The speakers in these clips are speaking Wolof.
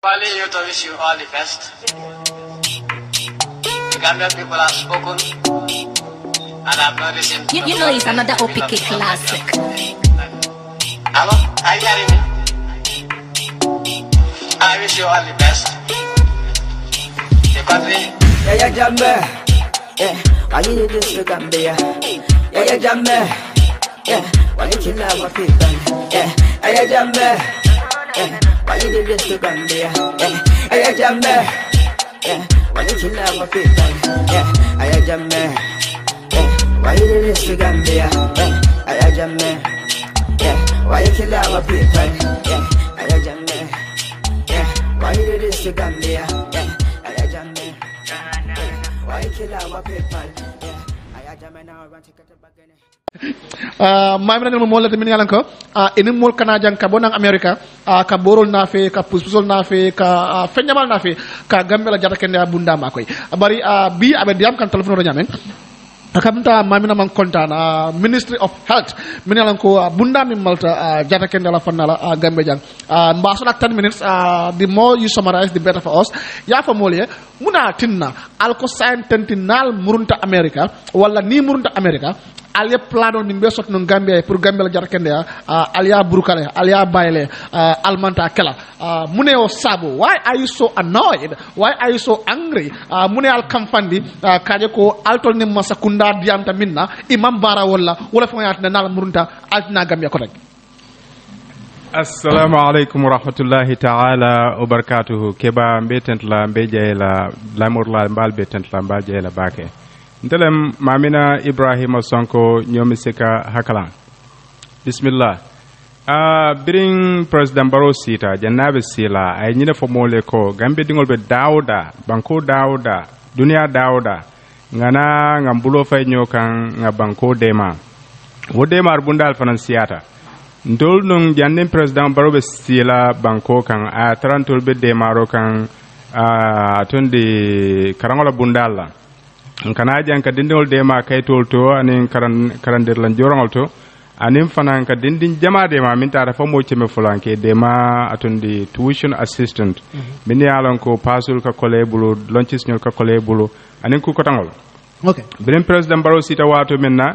Wally, you to wish you all the best. The Gambian people have spoken, and I've not listened. You know it's another OPK classic. Hello? Are you hearing me? I wish you all the best. The country. Yeah, Jambe. Yeah, why you do this to Gambia? Yeah, Jambe. Yeah, why you kill our people? Yeah, Jambe. Yeah, why you do this to Gambia? Yeah, Jambe. Yeah, why you kill our people? Yeah, Jambe. Yeah, why you do this to Gambia? Yeah, Jambe. Yeah, why you kill our people? Yeah, Jambe. Yeah, why you do this to Gambia? Yeah, Jambe. Why you kill our people? Yeah, Jambe. Now I want to cut it back in. mamina mo molla min yalan ko enim mol kana jang ka bonang america ka borol na fe ka puspusol na fe ka fenyamal na fe ka gambela jata kende bunda makoy bari bi abe diam kan telephone do nyamen akamta mamina man kontana ministry of health min yalan ko bunda min malta jata kende la fanala gambe jang mbaso nak 10 minutes the more you summarize the better for us ya fa molye muna tinna alko scientinal murunta america wala ni murunta america alia plano min be sot no Gambia pour Gambia la jara kende alia burukale alia bayle almanta kala mune o sabo why are you so annoyed why are you so angry mune al kampandi kaje ko altol ni masakunda dianta minna imam bara wala fa yatna nal murunta altina Gambia ko rek assalamu alaikum wa rahmatullahi ta'ala wa barakatuhu keba mbetent la mbeje la lamur la mbal betent la mbaje la bake ntelem mamina Ibrahima Sonko nyomi sika hakalan bismillah bring president Barrow sita jannabe sila ay nyine fo mole ko gambe dingol be dawda banko dawda dunia dawda ngana ngambulo fay nyokan nga banko dema wo dema bundal financiata ndol non jannem president Barrow be sila banko kan a tarantol be demaro kan tonde karangola bundalla kana jan ka dindol de ma kaytol to anin karandir lan jorongol to anin fanan ka dindin jama de ma min tara fa mo ceme fulanke de ma atundi tuition assistant min yalon ko pasul ka kolebulu lonchis nyol ka kolebulu anin ku kotangol okay bin president Barrow sita wato minna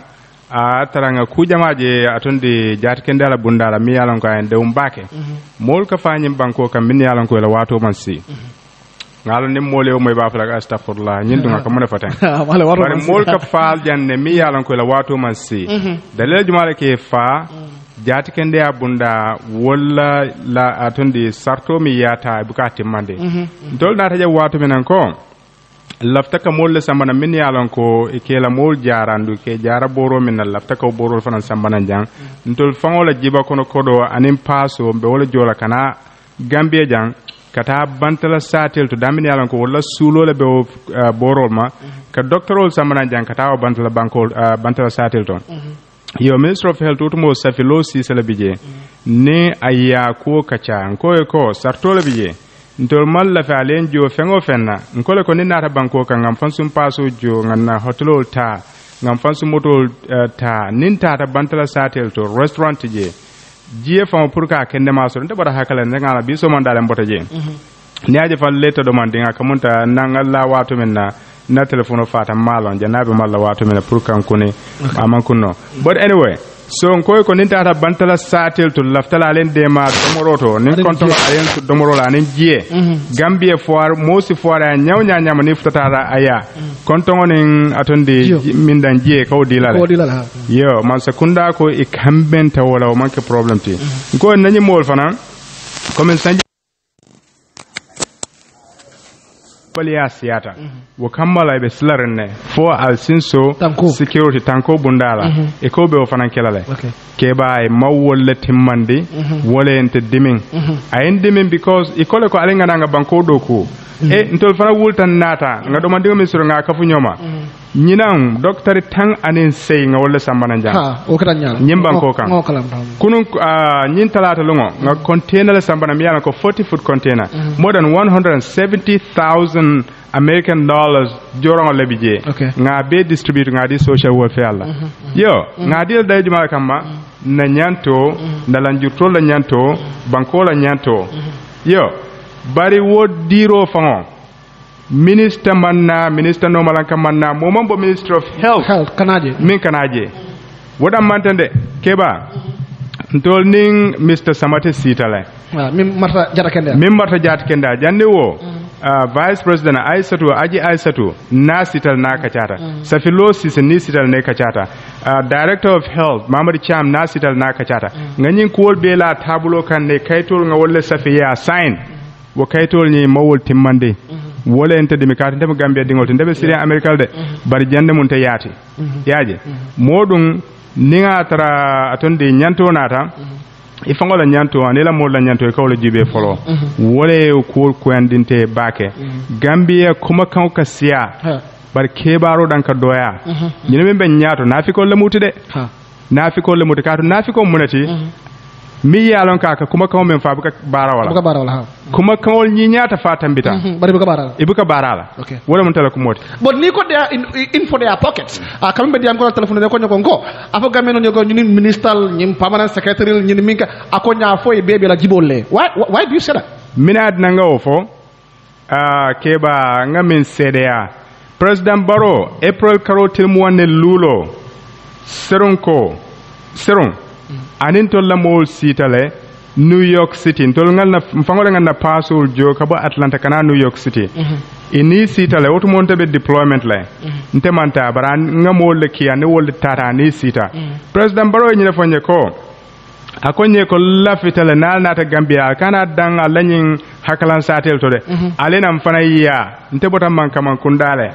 a taranga ku jamaje atundi jat kendala bundala mi yalon ko en de umbake mol ka fanyim banko kam min yalon ko la wato man si ngalo nim mole o moy ba fala astaghfirullah nyindu ngaka mo defaten bari mol ka faal janne mi yalan ko la wato man si dalil jumala ke fa jati kende abunda wala la atundi sarto mi yata bukati mande dol na taje wato minan ko lafta ka mol sambana min yalan ko ke la mol jarandu ke jara boro min lafta ka boro fanan sambana jang dol fangola jiba kono kodo anim paso be wala jola kana gambia jang kata bantala satel to damin yalan ko wala sulo le be borol ma ka doctorol samana jang kata bantala bankol bantala satel ton yo minister of health to mo safilo si sala bije ne aya ko kacha ko sartole bije ntol mal la falen jo fengo fenna nkole ko ni nata banko kan ngam fansum paso jo nganna hotelol ta ngam fansum motol ta nin tata bantala satel to restaurant je jie fam pour ka kende ma so ndabara hakala ngala bi so man dalen bota je ni aje fal leta do man dinga kamunta nangalla wato minna na telefono fata malon janabe malla wato minna pour kan kone aman kunno but anyway so ko ninta bantala satel to laftala len de ma domoroto nin konto alen to domorola nen jie gambie foire mosi foire nyawnya nyama ni futata aya konto nin atonde mindan jie ko dilala yo man sekunda ko e kambenta wala o manke problem ti ko nani mol fana comme sanji ya siyata wo kammala be slarne fo al sinso security tanko bundala e ko be o fanan kelale ke bay mawwolle timmandi wole ente dimin ayen dimin because e kole ko alenga nga banko do ko e ntol fana wultan nata nga do mandi misro nga kafu nyoma nyinam docteur tang anen sey nga wala sambana jang o kata nyala nyim banko kan kunun nyin talata lungo nga container la sambana mi yana ko 40 foot container more than 170,000 American dollars joron lebije nga be distribute nga di social welfare la yo nga di da juma kamba na nyanto ndalanjurto la nyanto banko la nyanto yo bari wo diro fango minister manna minister no malanka manna momon bo minister of health kanaje min kanaje wodam mantande keba ntol ning Mr. Samate sitale min marta jata kenda jande wo vice president Aisatu na sital na kachata safilo sisi ni sital ne kachata director of health Mamadi Cham na sital na kachata nganyin kuwol bela tabulo kan ne kaitol nga wolle safiya sign wo kaitol ni mawol timmande wole ente de mikati ndem Gambia dingol ndebe Syria America de bari jande mun te yati yaje modum ninga tara atonde nyanto nata ifangola nyanto anela mola nyanto kawle jibe folo wole ko andinte bake Gambia kuma kan ka siya bar kebaro dan ka doya nyine be nyato nafiko le mutude nafiko le mutude kato nafiko munati mi yalon kaka kuma kan men fa buka barawala kuma kan wol nyi nyata fatan bita bari buka barala okay wala mun tala ko moti but ni ko dia in for their pockets kam be diam ko telephone ne ko nyoko ngo afo gameno nyoko nyini ministerial nyim permanent secretary nyini minka akonya fo e bebe la jibolle why do you say that minad nanga ofo keba ngamin CDA President Barrow April karotil mu wanne lulo serun anin tol la mol sitale New York City tol ngalna fangole ngalna pasul jo kabo Atlanta kana New York City ini sitale wotu monte be deployment la nte manta bara ngamol le kiya ne wol tata ni sita President Barrow nyine fonye ko akonye ko lafitale nata Gambia kana danga lanyin hakalan satel to de alena mfana iya nte botam man kaman kundale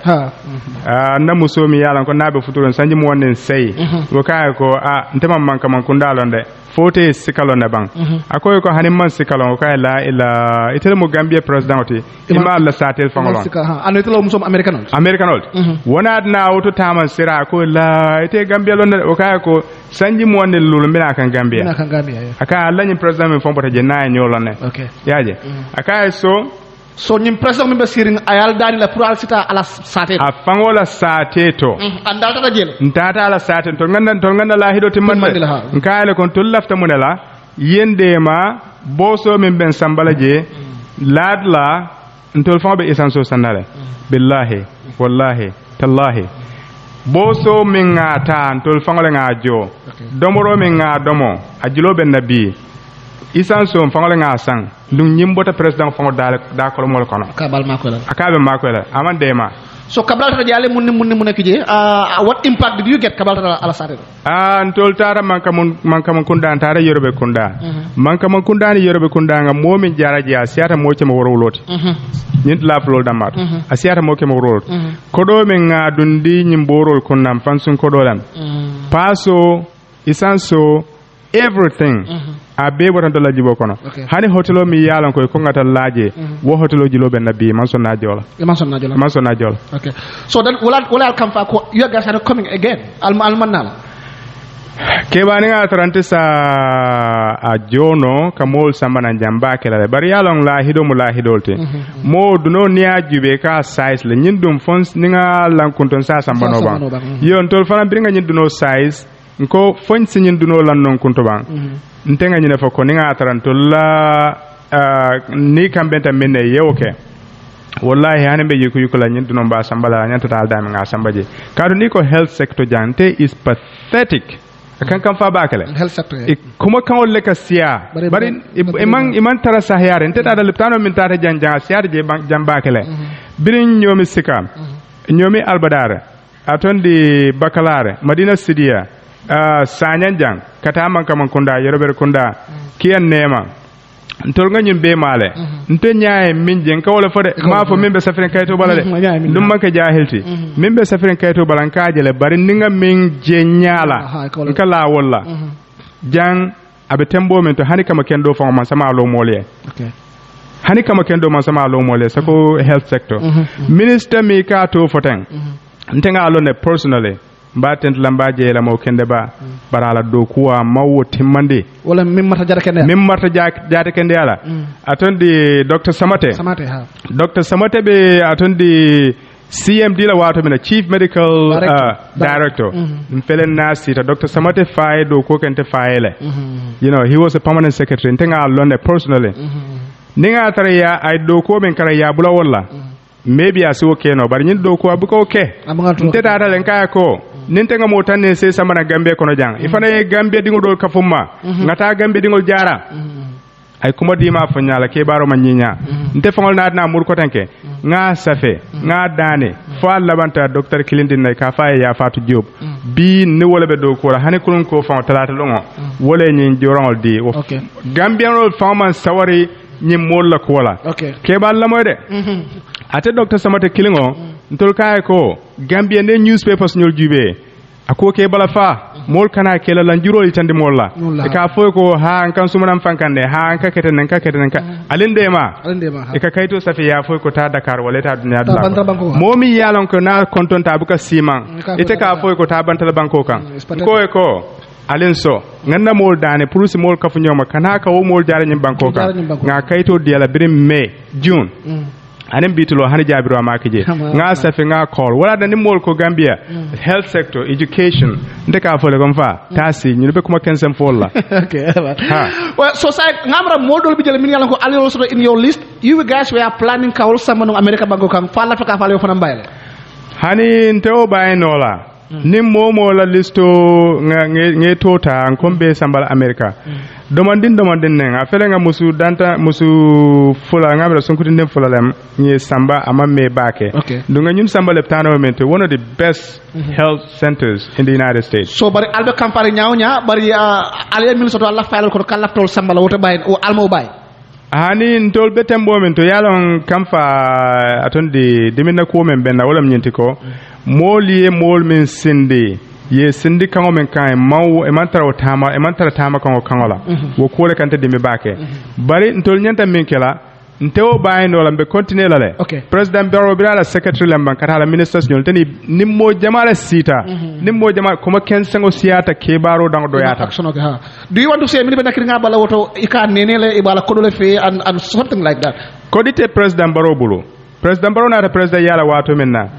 na musomi yalan ko nabe futuron sanji mo wonnen sey wo kay ko nte man kaman kundalo de fote sikalo ne bang akoy ko hanim man sikalo ko la ila itel mo Gambia president ima la satel fangolon anu itelo musom americanol wona na auto taman sira ko la ite Gambia lon o kay ko sanji mo wonnen lulu mina kan Gambia aka lanyi president mi fombo je na nyolon ne okay yaje aka so nyim president mi be siring ayal dani la pour alsita ala sate a fangola sate to andal tata jele ntata ala sate to nganda la hido timman nkaale kon to lafta munela yende ma boso min ben sambalaje ladla ntol fambe isanso sanale billahi wallahi tallahi boso min ngata ntol fangole ngajo domoro min ngadomo ajilo ben nabi isanso fangole ngasang dum nyimbota president fango da ko mol kono kabal makola akabe makola amandema so kabal tata jale munne kije what impact did you get kabal tata ala sate ntol tara manka mun kunda tara yorobe kunda manka mun kunda ni yorobe kunda nga momin jaraji asiata mo ci mo worowloti nit la flol damat asiata mo ke mo worowloti kodo men nga dundi nyimborol kunnam fansun kodolan paso isanso everything a be watan to lajibo kono hani hotelo mi yalan koy ko ngata laaje wo hotelo jilo ben nabi man sonna jola okay so then wala come fa ko you guys are coming again al manala kebani nga tarante sa a jono kamol sambana jamba kala bari yalan la hido mu la hidolte mo duno niya jube ka size le nyindum fons ninga lankunton sa sambano ba yon tol fana biringa nyinduno size nko fon sinyin duno lan non kunto ban ntenga nyine fa ko ninga taranto la ni kambenta minne yewoke wallahi hanen be yiku yukula nyin duno ba sambala nyanta tal dami nga sambaje kadu ni ko health sector jante is pathetic kan fa bakale health sector kuma kan wolle ka siya bari iman tara sahyare nte da liptano min tata janja siya je jambakale birin nyomi sika nyomi albadare atondi bakalare madina sidia sanyanjang kata man kaman kunda yorober kunda kiyan nema ntol nga nyum be male nte nyaay minje ka wala fode ma fo mimbe safren kayto bala de dum man ka jahilti mimbe safren kayto balan ka jele bari ninga min je nyaala kala walla jang abe tembo men to hani kama kendo fo man sama lo mole hani kama kendo man sama lo mole sako health sector minister mi ka to foten ntenga alone personally mbatent lambaje la mo kende ba barala do kuwa mawo timmande wala mimmata jara kende ala atondi Dr. Samate ha Dr. Samate be atondi CMD la wato mina Chief Medical Director mfelen nasi ta Dr. Samate faye do ko kente fayele you know he was a permanent secretary ntenga alone personally ninga tara ya ay do ko men kara ya bula wala maybe asi okay no bari nyin do ko abuka okay nte data len kaya ko ninte nga mo tanne se samana gambe kono jang ifana e gambe dingo dol kafumma ngata gambe dingo jara ay kuma dima fanyala ke baro manyinya nte fangol na mur ko tanke nga safe nga dane fo labanta docteur Clinton nay ka fa ya Fatou Diop bi ni wala be do ko hani kulun ko fa talata longo wala nyin jorangol di gambian rol fama sawari nyi molla ko wala ke bal la moy de ate docteur Samata Kilingo ntol kay ko Gambia ne newspapers ñol jube ako ke bala fa mol kana ke la njurol tande molla e ka fo ko ha kan sumanam fankande ha ka keten ka alinde ma e ka kayto safi ya fo ko ta Dakar wala ta dunya dula momi yalon ko na kontonta buka siman ite ka fo ko ta bantal banko kan ko e ko alenso nganda mol dane prusi mol kafu nyoma kana ka wo mol jare nyim banko kan nga kayto diala birim May June anen bitulo hani jabiro amakije nga safi nga call wala da nimol ko Gambia health sector education ndeka fole kom fa tasi ñu be kuma kensem folla well so say ngamra modol bi jele min yalla ko ali also in your list you guys were planning kawol samano America bango kan fa la faka fa le fana mbayle hani ntew baynola nim momo la listo nge tota nkombe sambal America domandin ne afele nga musu fula nga bela sonkutinde fula lem ni samba amamme bake dunga ñun samba leptano mente one of the best health centers in the United States so bari albe campagne ñawña bari ale min soto Allah fayal ko kala tol samba la woto bay o almo bay hani ntol betem bomen to yalon kamfa atondi dimina ko men benna wala ñenti ko moli mol men sindi ye sindi kango men kan maw e mantara tama kango kangola wo kole kante dimi bake bari ntol nyanta min kela ntewo bayino lambe continue lale president Barrow bila secretary lamban kata ministers nyol tani nimmo jamala sita nimmo jama kuma kensengo siata ke baro dango doyata do you want to say mi be nakri nga bala woto ika nenele ibala kodole fe and something like that kodite president Barrow bulu president Barrow na president yala wato minna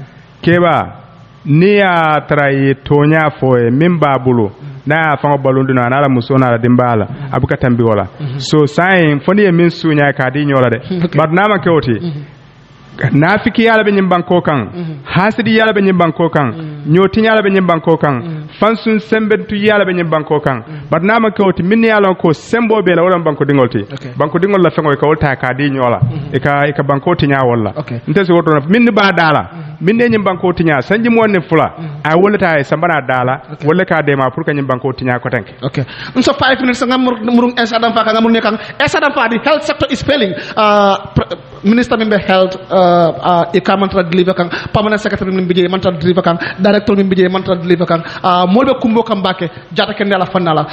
keba ni ya trai tonya foe mimba bulu na fango balundu na ala musona ala dimbala abuka tambi wala so sai foni min sunya ka di nyola de but nama kewti nafiki yala be nyimbanko kan hasidi yala be nyimbanko kan nyoti yala be nyimbanko kan fansun sembe tu yala be nyimbanko kan but nama kewti min yala ko sembo be la wala banko dingolti banko dingol la fengo ka wolta ka di nyola e ka banko tinya wala ntesi woto min ba dala min ne nyimbanko tinya sanji mo ne fula ay wolata e sambana dala wala ka de ma pour ka nyimbanko tinya ko tanke so 5 minutes ngam murung esadam fa ngam ne kan esadam fa the health sector is failing minister member health e ka mantra deliver kan permanent secretary min bijé mantra deliver kan director min bijé mantra deliver kan molbe kumbo kam bake jata kende la fanala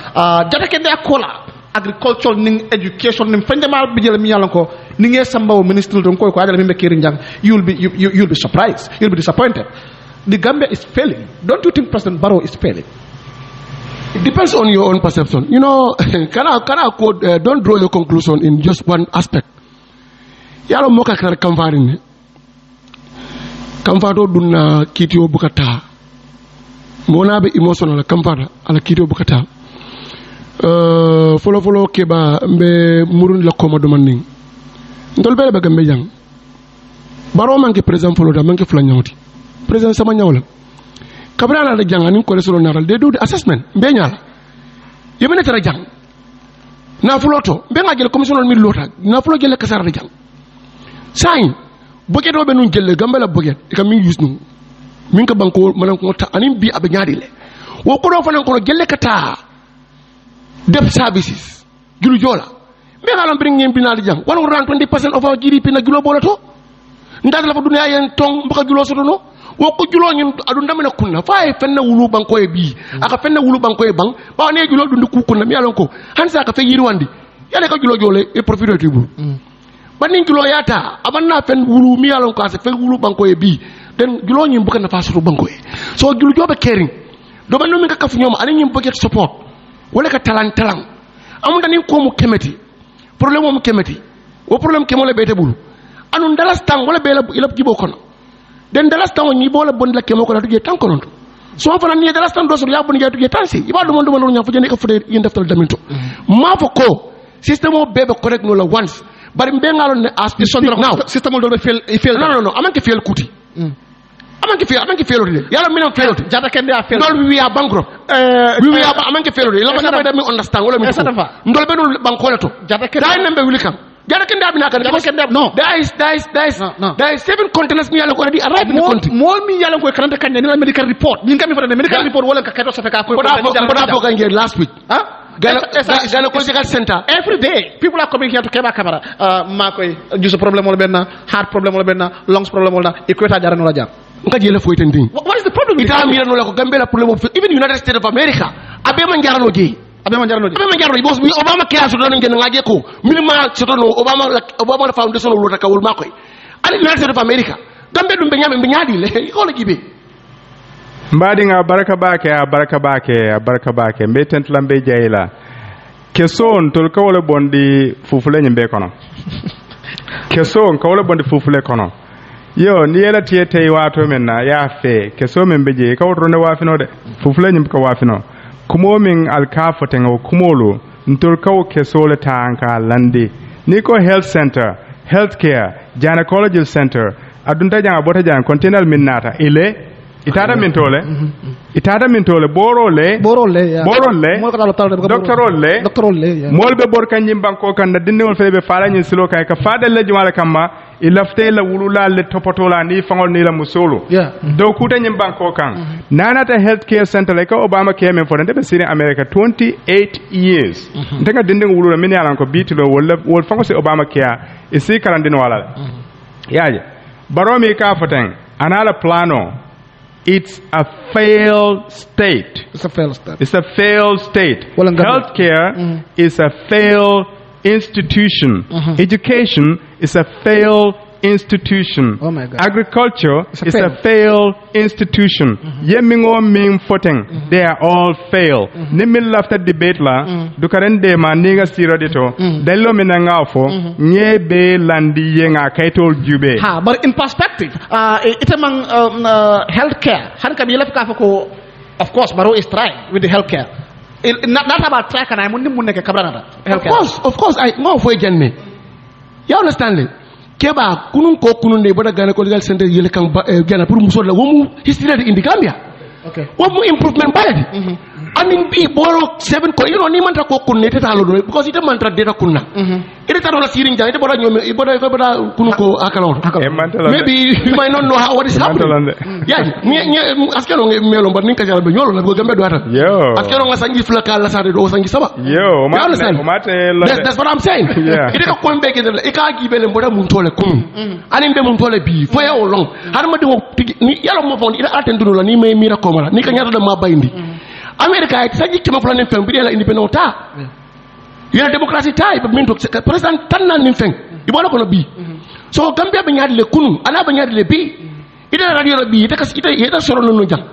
jata kende akola agriculture ning education ning fanjamal bijé mi yalanko ninge sambaw minister don koy ko adala mimbe kiri njang you'll be surprised, you'll be disappointed. The Gambia is failing. Don't you think President Barrow is failing? It depends on your own perception. You know, can I quote, don't draw your conclusion in just one aspect. Yalo moka kare kamfarin. Kamfado dunna kitio bukata. Mona be emotional kamfada ala kitio bukata. Follow keba mbe murun la komodo manning. Ndol bele be Gambe jang. Barrow manke president follow da manke fula nyawti. President sama nyawla. Kabra na jang anin ko resolo naral they do the assessment mbe nyala. Yemene tara jang. Na fuloto mbe nga jël commission mi lota na fulo jël kasara jang. Sain boket do be nun jël Gambia la boket e kam mi use nu. Min ka banko manan ko ta anin bi abe nyaadi le. Wo ko do fanan ko jël kata def services. Julu jola. Me galam bring ngem binal jang 120% of our GDP na julo bolato ndal la fa dunya yen tong mbaka julo soto no wo ko julo nyim adu ndamena kunna fa e fenna wulu banko e bi aka fenna wulu banko e bang ba ne julo dundu ku kunna mi alon ko hansa ka fe yiri wandi yale ka julo jole e profito tibu banin julo yata abanna fen wulu mi alon ko asa fe wulu banko e bi den julo nyim buka na fa soto banko e so julo jobe caring do ban no mi ka kafu nyoma ani nyim budget support wala ka talan amu dani ko mu kemeti problème mo kemeti wo problème ke mo le bete bulu anu dalas tang wala bela ilap jibo kono den dalas tang ni bola bon la ke mo ko la tuje tan kono so fa ni dalas tang do so ya bon ya tuje tan si iba do mon nya fa jene ka fude yin daftal daminto ma fa ko système o bebe correct no la once bari mbe ngalon ne as the sondro now system do fail no amanke fail kuti amanke fail de yalla minam fail jata kende a fail ndol we are bankrupt we are amanke fail de la ba da mi understand wala mi ndol be dul banko to jata kende dai nembe wili kam jata kende abina kan jata kende no there is 7 containers mi yalla ko already arrived in the country mol mi yalla ko karanta kan ni la medical report min kam fa medical report wala ka kato sa feka ko ko last week Gynecological center every day people are coming here to Keba Kamara makoy just problem wala benna heart problem wala benna lungs problem wala equator jarano la jar nka jele fo itendi what is the problem ita mi no la ko gambela problem even United States of America abe man jarano je because Obama care so don ngene ngaje ko minima so don Obama foundation lo takawul makoy ali United States of America gambe dum be nyame be nyaadi le ko la gibe mbadinga baraka bake mbe tentlambe jayla keson tol kawle bondi fufule nyimbe kono keson kawle bondi fufule kono yo ni yela tiete wato menna ya fe keso men beje kawro ne wafino de fufule nyimbe ko wafino kumo min alkafo tengo kumolo ntol kaw keso le tanka lande ni ko health center healthcare gynecological center adunta janga bota jang continental minnata ile itada mintole borole doctorole molbe bor kanjim banko kan dindol febe fala nyin silo kay ka fada le jumala kamma ilafte la wulula le topotola ni fangol ni la musolo do kuta nyim banko kan nanata healthcare center like Obama came in for the city America 28 years ndanga dindin wulula min yalan ko bitilo wol fango se Obama care isi karandino wala yaje baromi ka foten anala plano. It's a failed state. Healthcare is a failed institution. Education is a failed institution. Oh my God. Agriculture is a failed institution. Yemingo ming footing. They are all failed. Nimil after debate la dukarende ma niga sirodito. Dello minangafo nyebe landi yenga kaitol jube. But in perspective, it's among healthcare. Hanka mi lafka fako. Of course, Baro is trying with the healthcare. Not about track and I'm munne ke kabranada. Of course, I go for me. You understand it? Keba kunun ko kunun ne bada gynecological center yele kan gana pour muso la womu history in the Gambia. Okay. Womu improvement baladi. Anin bi boro 7 ko ni mantra ko kunne tata lo because ita mantra data kunna. Ita taro la siring jang ita boda nyome iboda kunun ko akalo. Maybe you might not know what is happening. Yeah, askero melo mbar ninka jala be nyolo na go Gambia do ata. Yo. Askero nga sangi flaka la sare do sangi saba. Yo, that's what I'm saying. Ita ko mbeke ika gibele mboda muntole kun. Anin be muntole bi fo ya olong. Har ma de ni yalo mo fon ida atendu la ni me mira komara ni ka nyata da ma bayindi. America ay saji kema fulani feng bi la independent ta ya democracy ta ibe minto president tan nan nim feng ibola ko no bi so Gambia be nyaade le kunu ala be nyaade le bi ida radio la bi ita kas ita soro no jang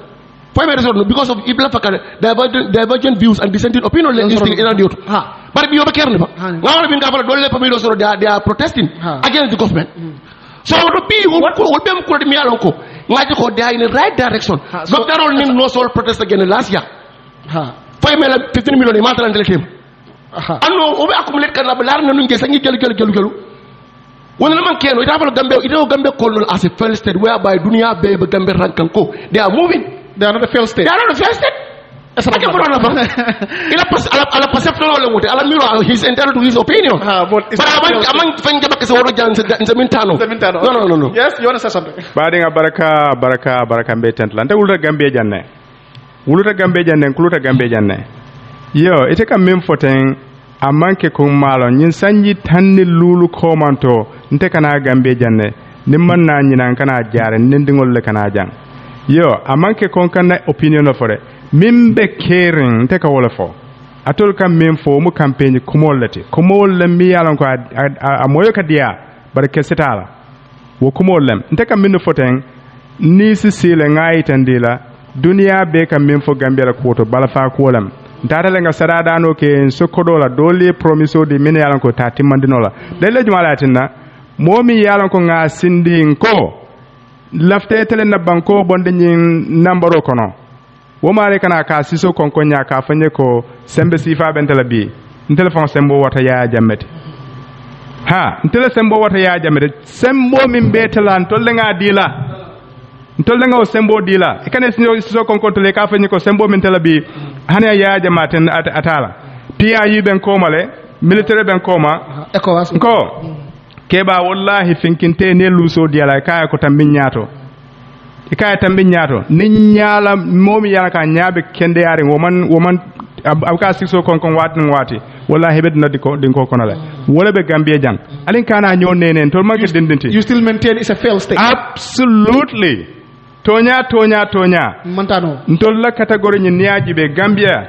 fo me resort no because of ibla fakale divergent views and dissenting opinion le listing ina dio bar bi yoba kerne ba ngawala bi ngabala dolle pa mi do soro they are protesting against the government so do bi wol bem ko mi yalon ko ngaji ko they are in the right direction doctor all nim no sol protest against last year fay mela 15 million e matala ndele tem anno o be accumulate kan la lar na nunge sangi gelu wona man keno ita falo gambe kolno as a failed state whereby dunia be gambe rankan ko they are moving they are not a failed state ake ko na ba ila pas ala perception wala ngote ala miro his entitled to his opinion but amang fanga bakase wodo jan se mintano no yes you want to say something badinga baraka mbe tentlante wulta gambe janne kuluta gambe janne yo ite kam mem foten amanke ko malo nyin sanji tanni lulu komanto nte kana gambe janne nimman na nyina kana jare ndingol le kana jang yo amanke kon kana opinion of fore mimbe caring nte ka wala fo atol kam mem fo mu campaign kumolati kumol mi yalon ko a moyo ka dia barke setala wo kumolem nte kam min foten ni sisile ngai tandila dunia be kam min fo Gambia la koto bala fa kolam ndata le nga sarada no ke sokodo la doli promiso di min yalan ko tati mandinola dele jumala tinna momi yalan ko nga sindi ko lafte tele na banko bonde nyin nambaro kono wo mare kana ka siso konko nya ka fanye ko sembe sifa bentela bi telefon sembo wata ya jammete ha ntele sembo wata ya jamede sembo min betala tolle nga dila tolle nga o sembo dila e kane so kon kontole ka fanyi ko sembo min tela bi hanya ya jamaten atala PIU ben komale militaire ben koma ECOWAS ko keba wallahi finkinte ne luso diala kaya ko tambin nyato ikaya tambin nyato ni nyala momi yana ka nyabe kende yare woman abka sikso kon wati wallahi be din ko konale wala be Gambia jang alin kana nyon nenen to magge dindinti you still maintain it's a failed state absolutely tonya montano ntol la category ni niaji be Gambia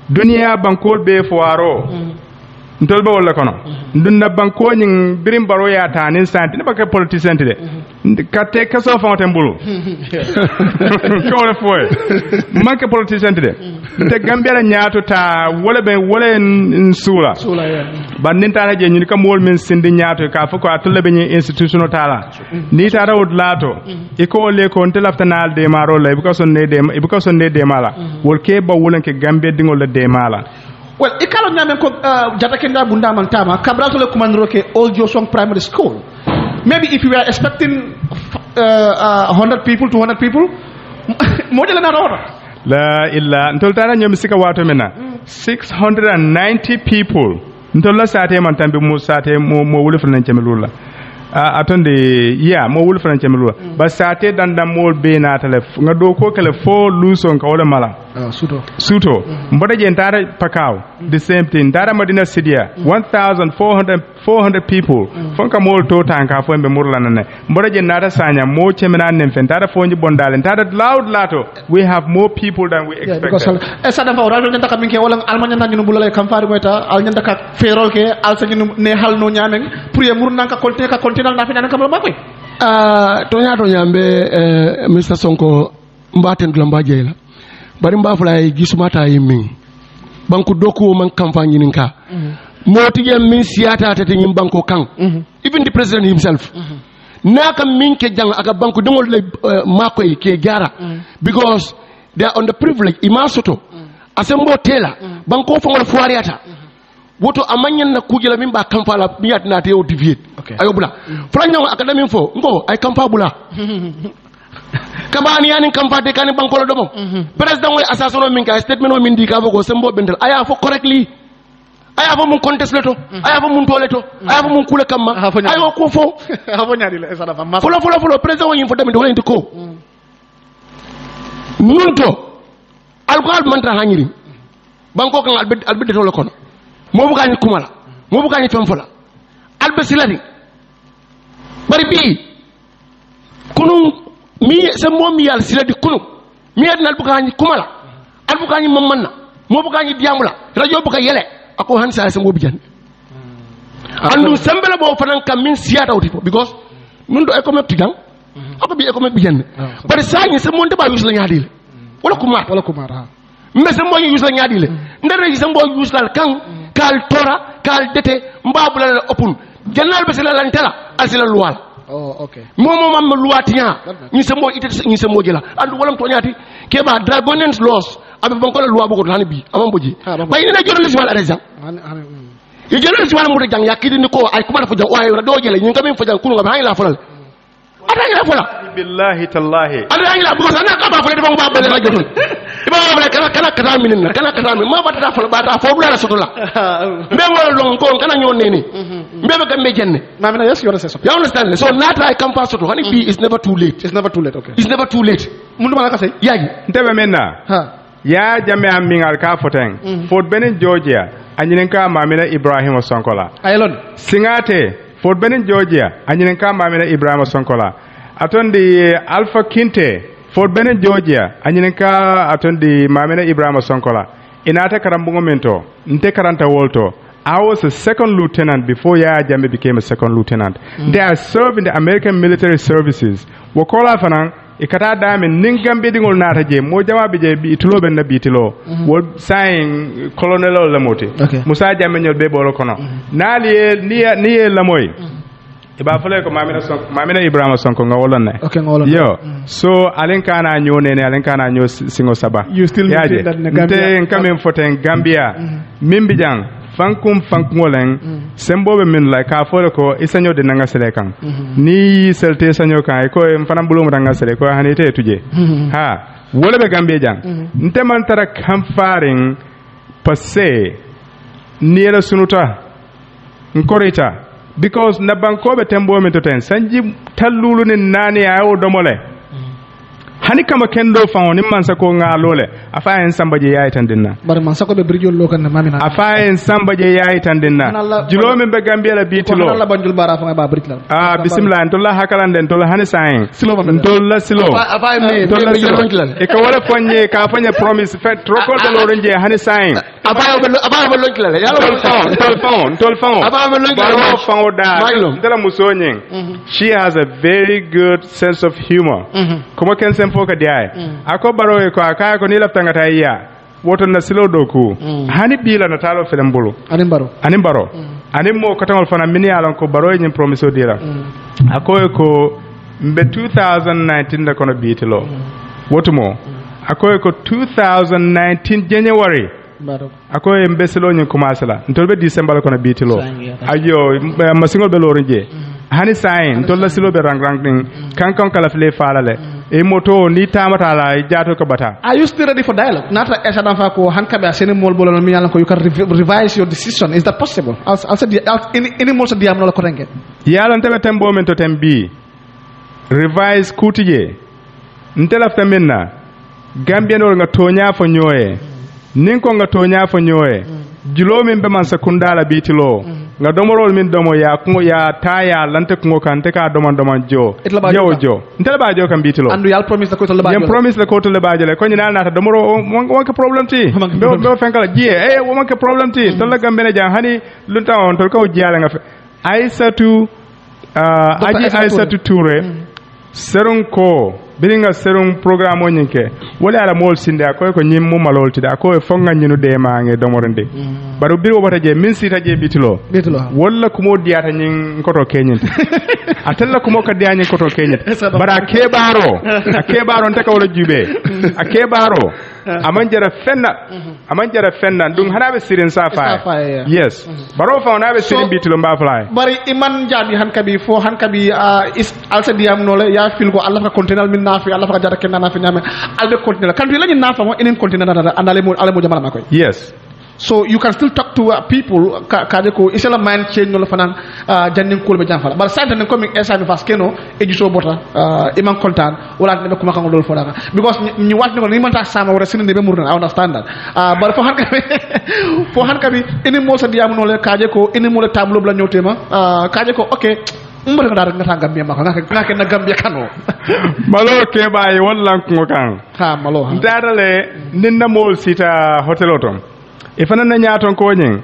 dunia bankol be foaro ntol be wala kono ndunda banko nyin birim baro ya tanin santi ne baka politicien de katte kaso fonte mbulu ko le foy manke politicien de te Gambia la nyaato ta wala be wala nsula ya bandin tara je nyini kam wol men sindi nyaato ka fako atulle be nyi institutional tala ni tara wod lato e ko le ko nte laftanal de maro la ibuka sonne de mala wol ke ba wolen ke Gambia dingol le de mala well ikalo nyamen ko jatakenda bunda man tama kabrato le kumandro ke Old Josong Primary School maybe if you were expecting 100 people 200 people model na ro la illa ntol tara nyom sika wato mena 690 people ntol la sate man tambe mo sate mo wulu fana cemelula atonde mo wulu fana cemelula ba sate dandam mol be na tele nga do ko kale fo luson ka wala mala suto mboda je ntara pakaw the same thing dara Madina Sidia 1400 people fonka mol to tanka fo be murla nane mboda je nata sanya mo chemena nem fen tara fonji bondale tara loud lato we have more people than we expected because sada fa oral nyanda kam ke wala almanya na ñu bulale kam faari moyta al nyanda ka ferol ke al sa ñu ne hal no nyamen pour ye mur nanka continental na fi nan kam ba koy tonya mbe Mr Sonko mbaten dula mbaje la bari mbafula ay gisumata yimmin banku doku man campagne ninka motije min siata tete nyim banko kan even the president himself naka min ke jang aga banku dingol le makoy ke gara because they are on the privilege imasoto asembo tela banko fongol foariata woto amanyan na kujela min ba kampala miyat na te o deviate ayobula franyo academy fo ngo ay kampabula kabani yani kampa de kan bankolo domo president way assassin min ka statement o min di ka ko sembo bentel aya fo correctly aya fo mun contest leto aya fo mun toleto aya fo mun kula kamma ayo ko fo hafo nyaadi la esada fa mas folo president way fo dem do wala ko nunto alcool mantra hanyiri banko kan albede to le kono mo bu gañi kumala mo bu gañi femfola albe silati bari bi kunu mi se mo mi yal silati kunu mi yadna albu gañi kumala albu gañi mamanna mo bu gañi diamula radio bu ka yele ako han sa se mo bi jan andu sembele bo fanan kam min siyata wuti because nun do economic tigang ako bi economic bi jan bari sa ni se mo de ba yusla nyaadile wala kumar ha mais se mo yusla nyaadile ndere se mo yusla kan kal tora kal dete mbabula la opun jannal be sila lantela asila luwal okay momo mam luwatinya ni sembo ite ni sembo jela andu walam to nyati keba dragonens laws abe banko la luwa boko tan bi amam boji bay ni na journalist wal areza ye journalist wal mo jang yakidi ni ko ay kuma fa jang way do jela ni ngam fa jang kunu ngam hay la falal ata ngi la fala billahi tallahi ata ngi la bu ko sana ka ba fa de ba ba la jotun iba wala kana kata minin kana kata min ma bata fa bata fo bula rasulullah be wala long ko kana nyone ni be be gambe jenne na mina yes you understand so not like campus soto hani be is never too late okay it's never too late mundu mala ka sey yaji ntebe menna ya jame amingal ka foten fort benen Georgia anyinen ka mamina Ibrahim Sonkola aylon singate fort benen Georgia anyinen ka mamina Ibrahim Sonkola atondi Alpha Kinte Fort Benen Georgia anyinen ka atondi mamena Ibrahim Sonkola inata karambungo mento nte karanta wolto I was a second lieutenant before Yaya Jammeh became a second lieutenant. They are serving the American military services. Wakola fanan ikata dame ningambe dingol nata je mo jama bije bi itulo ben na bitilo wo saying colonel lamote Musa Jammeh nyol be bolo kono nali ni lamoy iba fele ko mamina Ibrahim Sonko ngawolon ne yo so alen kana nyone ne alen singo saba you still nte kamen foten Gambia mimbi jang fankum ngolen sembo be min la ka fo ko isanyo de nanga sele kan ni selte sanyo kan ko en fanam bulum ranga sele ko hanite tuje ha wala be gambe jang nte man tara kam faring passe ni la sunuta nkorita because na bankobe tembo men to ten sanji tallulu ni nani ayo domole hani kama kendo fawo ni man sako nga lole afa en sambaje yayi tan dinna bar man sako be brijol lo kan mamina afa en sambaje yayi tan dinna julo men be gambia la bitilo Allah banjul bara fa ba brijla bismillah to la hakalan den to la hani sain to la silo afa me to la silo e ka wala fonye ka fanya promise fait troko de lo ronje hani sain afa be lonkla yalla tol fon afa be lonkla fon da dala musonyen she has a very good sense of humor kuma ken foka diaye ako baro ko akaya ko ni laftanga tayya woto na silo doku hani bila na talo felembulu anim baro anim mo ko tangol fana mini alon ko baro nyin promiso dira ako ko mbe 2019 da kono bitilo woto mo ako ko 2019 January ako mbe silo nyin commence la ntolbe December kono bitilo ayo masingol be lorinje hani sain tolla silo be rang ding kankan kala fle falale e moto ni tamata la jato ko bata. Are you still ready for dialogue? Nata esha dan fa ko hankabe asene mol bolo mi yalan ko you can revise your decision. Is that possible? Also any more diam no la ko rengen. Yalan tabe tembo men to tembi. Revise kutije. Ntela feminna. Gambia no nga tonya fo nyoye. Ninko nga tonya fo nyoye. Julo min be man sekundala bitilo. Nga domorol min domo ya ko ya taya lante ko kan te ka doman jo ntela ba jo kan bitilo andu yal promise ko to le ba jo promise le ko to le ba jo le ko nyina na ta domoro won ka problem ti do fenkala jie won ka problem ti to la gambe ne jan hani lunta on to ko jiala nga Aisatu Aisatu Toure serun ko biringa serun programme onyinke wala ala mol sinde ko ko nyim mu malol tida ko fonga nyinu de maange domorende baro biro wata je min sita je bitilo wala kumo diata nyin koto kenyen atella kumo ka dianya koto kenyen bara kebaro ntaka wala jube akebaro amanjara fenna dum hanabe sirin safa yes baro fa onabe sirin bitilo mba fly bari iman jabi hankabi fo hankabi is also diam nole ya fil ko Allah ka container min nafi Allah ka jara kenna nafi nyame albe container kan la nafa mo enen container andale mo ale mo jamana makoy yes. So you can still talk to people kaje ko isela man change no fanan jannin ko be janfala bar sa tan ko mi esa mi fas keno ejiso bota imam kontan wala ne ko ma kan dol fodaka because ni wat ni ko ni man ta sama wara sinin be murna I understand that bar fo han kabe eni mo sa diam no le kaje ko eni mo le tableau bla nyotema kaje ko okay mbara ngada ngata gambia mako ngake na gambia kano malo ke bayi wallan ko kan ha malo ha dadale ninna mol sita hotel otom e fana na nyaaton ko nyen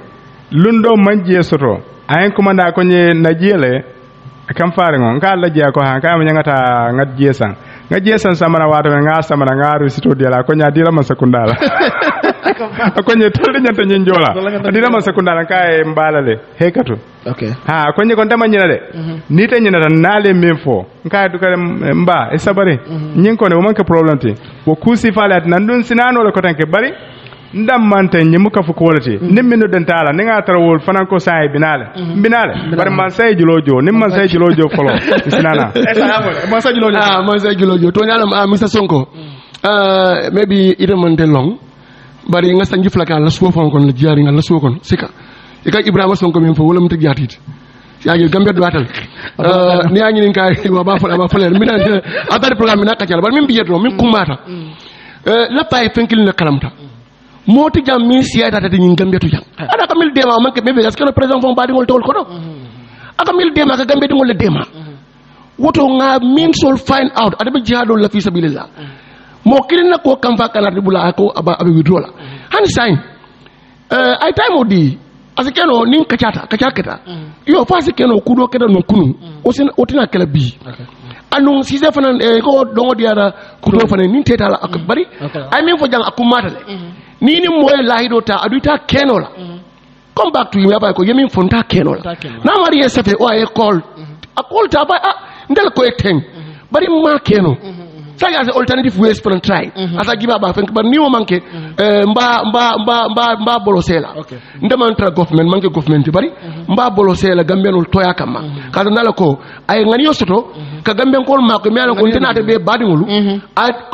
lundo manje soto ayen kuma na ko nye na jele kam faare ngon ka la jiya ko ha ka nyangata ngat jesan samana wato nga samana ngaru sito dela ko nya dila masakundala ko nye tolde nyanta nyenjola dila masakundala ka e mbalale hekatu okay ha ko nye ko ndama nyina de ni te nyina tan nale memfo ka du kare mba e sabare nyin ko ne wo manke problem ti wo kusi falat nan dun sinano le ko tanke bari ndam mante nyimu ka fu quality nimmino dentala ninga tarawol fanan ko say binale bar man say julojo nim man say julojo folo sinana man say julojo to nyala Mr Sonko maybe ida man de long bari nga sanji flaka la so fon kon la jiari nga la so kon sika e ka Ibrahima Sonko men fo wala mu tagiatit yaagi gambe do atal ni yaagi nin kay wa ba fa mi nan atari programme na kaccal bar min biyeto min kumata la pay fenkil na kalamta moti jam min siata tati nyin gambe to jam ada ka mil dema man ke bebe est-ce que le président fon badi ngol tol ko do aka mil dema ka gambe ngol le dema woto nga min sol find out ada be jihad la fi sabilillah mo kilina ko kam fa kana dibula ko aba withdraw han sign ay time odi asikeno nin kachata yo fasi keno kudo keda no kunu otina kala bi anu size fanan ko dongo diara kudo fanan nin teta la akbari ay min fo jang akumata le nini moye lahido ta aduita keno la come back to him aba ko yemin fonta keno la na mari yesafe o ay call a call ta ba ndel ko eteng bari ma keno try as alternative ways for try asa giba ba fenk bar ni mo manke mba bolo sela ndama tra government manke government bari mba bolo sela gambenul toya kama kada nala ko ay ngani yosoto ka gamben ko ma ko mela ko tinata be badingulu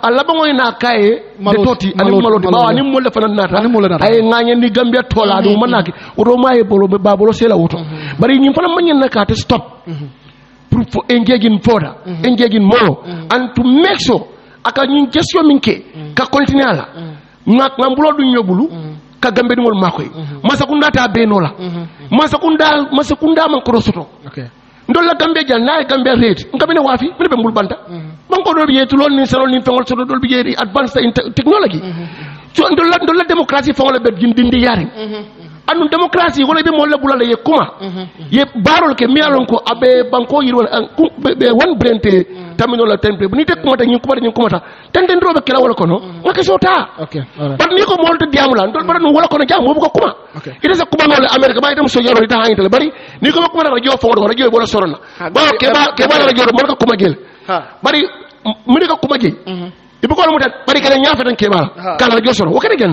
alla bangoy na kaye de toti ani malodi bawa ni mo le fanan nata ay ngani ni gambia tola do manaki oto maye bolo ba bolo sela woto bari ñim fana manyen na ka te stop for engaging further engaging more and to make sure aka ñin question minke ka continue ala ngambulo du ñobulu ka gambe dingol makoy masakunda ta benola masakunda man ko soto okay ndolla gambe jal na gambe rate ngabene wafi mine be mbul banta man ko do biye tulon ni salon ni fengol soto do biye advanced technology so ndolla democracy fengol be dindi yari anu democracy wala be mo la bulala ye kuma ye barol ke mialon ko abe banko yir wala be one brente tamino la temple ni tek kuma ta ñi kuma ta tan den robe kala wala kono ngaka sota okay alright bat ni ko mo to diamula ndol bara no wala kono jam mo bu ko kuma ite sa kuma no america bay tam so yoro ita ha intele bari ni ko kuma radio fo do radio bola sorona ba ke ba radio mo ko kuma gel bari mu ni ko kuma gel ibu ko mo tat bari kala ñafa tan kebala kala radio soro o kene gel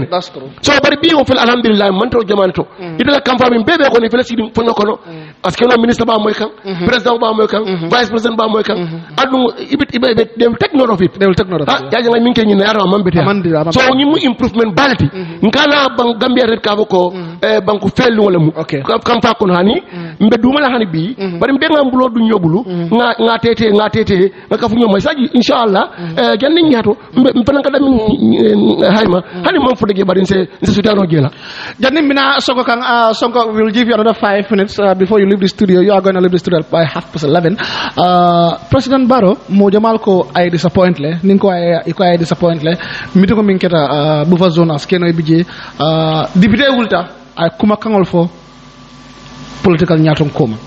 so bari bi o fil alhamdulillah man to jamanto ite la campagne bebe ko ni fele sidi fo nokono parce que no ministre ba moy kan président ba moy kan vice président ba moy kan adu ibit ibe dem techno of it they will take note of it ya nga min ke ni ara mambete so ni mu improvement balati ngala bang gambia red ka ko banku felu wala mu kam fa ko hani mbe duma la hani bi bari mbe ngam bulo du ñobulu nga tete nga ka fu ñom may saji inshallah janni ñato mbe fana ka dam hayma hani mam fu dege bari se sudano gela janni mina sonko kan sonko will give you another 5 minutes before you leave the studio. You are going to leave the studio by 11:30. President Barrow mo jamal ko ay disappoint le nin ko ay disappoint le mito ko min keta bufa zone as keno bije député wulta ay kuma kangol fo political nyaton koma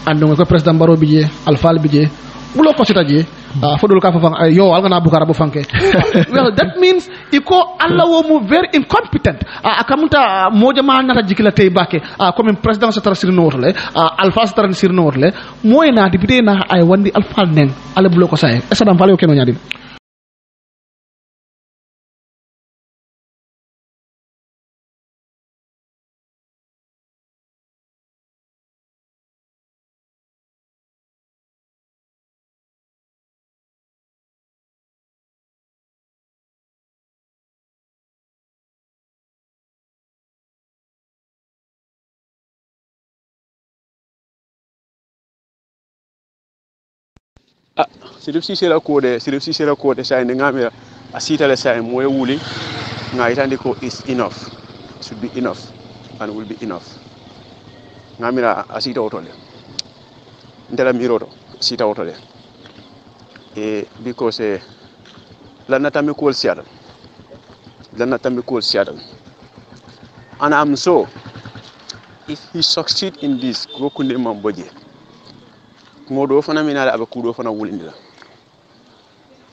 andong ko president Barrow bije alfal bije bulo ko sitaje fodul ka fa yo algana bukara bu fanke well that means iko alla wo mu very incompetent akamunta moja ma nata jikila tay bakke comme president sa tarasir no wotale alpha sa tarasir no wotale moy na député na ay wandi alpha nen ala bulo ko say esadam fale ko no nyadi Sidif Sisera code say ngami asita le say moy wuli nga itandi ko is enough, should be enough and will be enough ngamira asita otole ndela mirodo sita otole because lana tammi ko siada and I'm so if he succeed in this go kunde mamboje ngodo fana minala abe kudo fana wulindila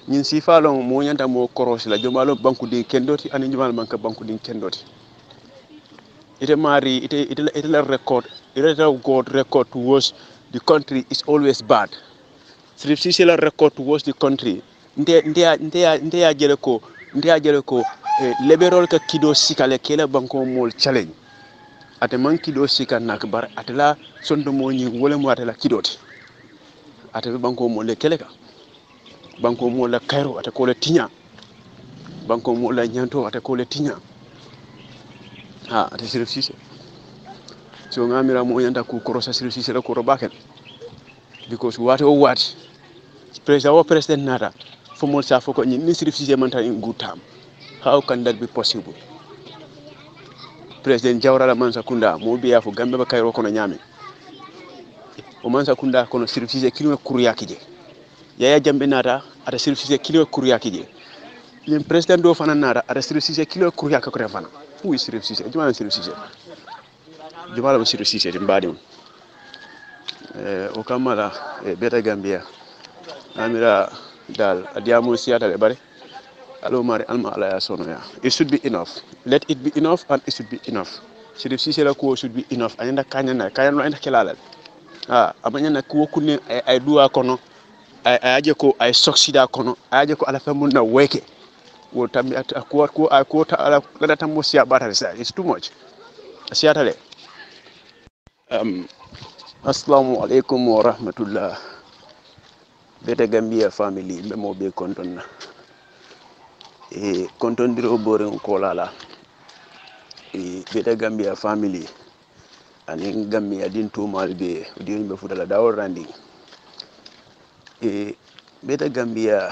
ñin sifalo mo nyanta mo koros la jomalo banku di kendoti ani jomal manka banku di kendoti ite mari ite la record god record towards the country is always bad Sirif Cissé la record towards the country ndeya jele ko liberal ka kido sikale kela banko mol challenge ate man kido sika nak bar atela sondo mo ñi wala mo atela kidoti ate banko mo le keleka banko mo la kairo ate ko le tinya banko mo la nyanto ate ko le tinya ate Sirif Cissé so ngamira mo yanda ku korosa Sirif Cissé la ko robaken because what president nada for more sa foko ni Sirif Cissé man in good time. How can that be possible? President Jawara la Mansa Kunda mo biya fo gambe ba kayro kono nyami o Mansa Kunda kono Sirif Cissé kilwe kuriyaki je yaya jambe nada ada Sirif Cissé kilwe kuriyaki je yen president do fana nada ada Sirif Cissé kilwe kuriyaki ko refana wi Sirif Cissé juma Sirif Cissé juma la Sirif Cissé mbadi o kamala beta Gambia amira dal adiamu siata le bare allo mari alma ala ya sono ya it should be enough, let it be enough and it should be enough. Sirif Cissé la ko should be enough ayanda kanya no enda kelala amanya na ko kunni ay duwa kono ayaje ko ay soksida kono ayaje ko ala famun na weke wo tammi ko ta ala kada tammo siya batale sa it's too much siyatale assalamu alaikum wa rahmatullah beta Gambia family be mo be kontonna e kontondiro bore ko lala e beta Gambia family ani Gambia din to malbe dirin be fudala dawol randi e beta Gambia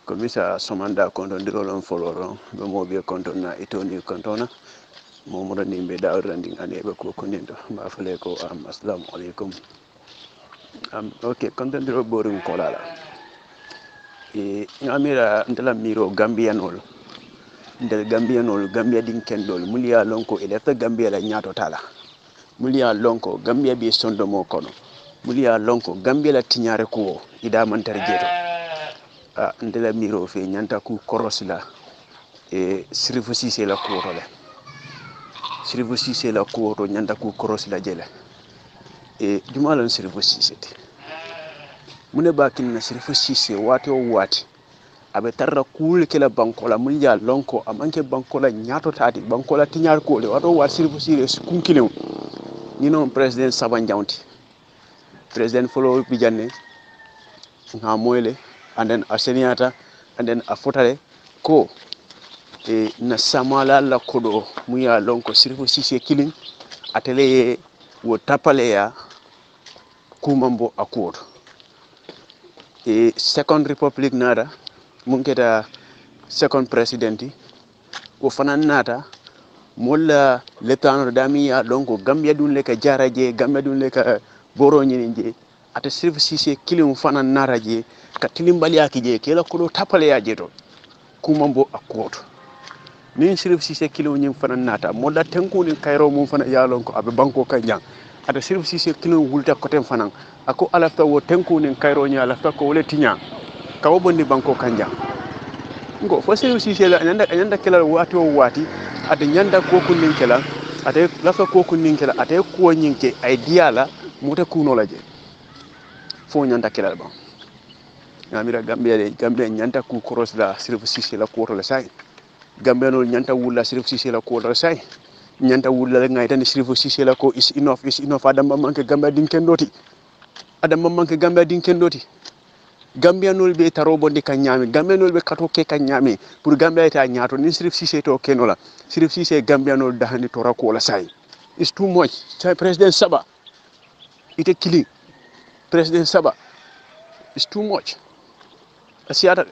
komisa somanda kontondiro lon foloro be mo be kontonna etoni kontona mo mo randi be dawol randi ani be ko konindo ma fale ko assalamu alaikum okay kontondiro bore ko lala e ngamira ndala miro Gambianol ndel Gambia din kendol muliya lonko e lefta Gambia la nyato tala muliya lonko Gambia bi sondo mo kono muliya lonko Gambia la tinyare ko ida man tar jeto ndela miro fe nyanta ku korosla e sirifu sise la ko tole sirifu sise la ko to nyanta ku korosla jele e jumalon sirifu sise mune bakin na sirifu sise wati o wati abe tarra kul kala bankola mulya lonko amanke bankola nyato tati bankola tinyar ko le wato war sirfu sire kunkile ni non president Sabanjanti president follow bijanne nga moyle and then aseniata and then afotale ko e na samala la kodo muya lonko sirfu sise killing atele wo tapale ya kumambo akodo e second republic nada munketa second presidenti ko fanan nata molla letano dami ya lonko Gambia dun le ka jaraje Gambia dun le ka boro nyinje ata sirf sise kilim fanan naraje ka tilimbali akije kela ko tapale ya jeto kumambo akoto ni sirf sise kilim nyim fanan nata molla tenku ni kayro mum fana ya lonko abe banko kanjang ata sirf sise kilim wulta kotem fanan ako alafta wo tenku ni kayro nya alafta ko wole tinya kawo bondi banko kanja ngo fo sey aussi c'est la nyanda kelal wati o wati ade nyanda ko kunnin kelal ade lafa ko kunnin kelal ade ko nyinke ay diala muta kuno laje fo nyanda kelal ba ngamira Gambia nyanda ku cross la sirfu sisi la ko to la say Gambia no nyanda wula sirfu sisi la ko to la say nyanda wula la ngay tan sirfu sisi la ko is enough adam manke Gambia din kendoti Gambianol be tarobondi kanyami Gambianol be katoke kanyami pour Gambia ta nyaato ni sirif sise to kenola sirif sise Gambianol dahani to rako la sai it's too much say president Saba ite killing president Saba it's too much asiata